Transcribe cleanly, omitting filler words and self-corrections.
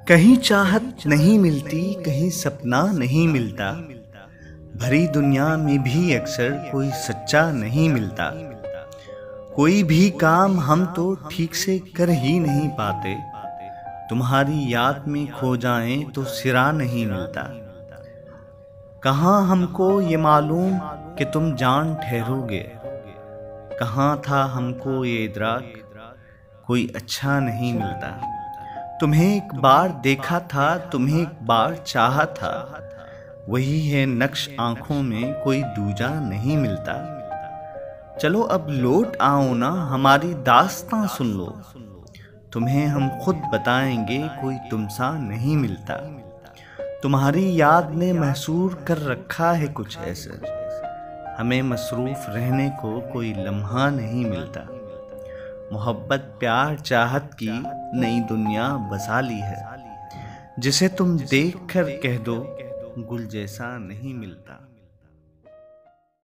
कहीं चाहत नहीं मिलती, कहीं सपना नहीं मिलता। भरी दुनिया में भी अक्सर कोई सच्चा नहीं मिलता। कोई भी काम हम तो ठीक से कर ही नहीं पाते। तुम्हारी याद में खो जाएं तो सिरा नहीं मिलता। कहाँ हमको ये मालूम कि तुम जान ठहरोगे। कहाँ था हमको ये इदराक, कोई अच्छा नहीं मिलता। तुम्हें एक बार देखा था, तुम्हें एक बार चाहा था, वही है नक्श आंखों में, कोई दूजा नहीं मिलता। चलो अब लौट आओ ना, हमारी दास्तां सुन लो। तुम्हें हम खुद बताएंगे, कोई तुमसा नहीं मिलता। तुम्हारी याद ने महसूर कर रखा है कुछ ऐसा, हमें मसरूफ रहने को कोई लम्हा नहीं मिलता। मोहब्बत प्यार चाहत की नई दुनिया बसा ली है, जिसे तुम देख कर कह दो गुल जैसा नहीं मिलता।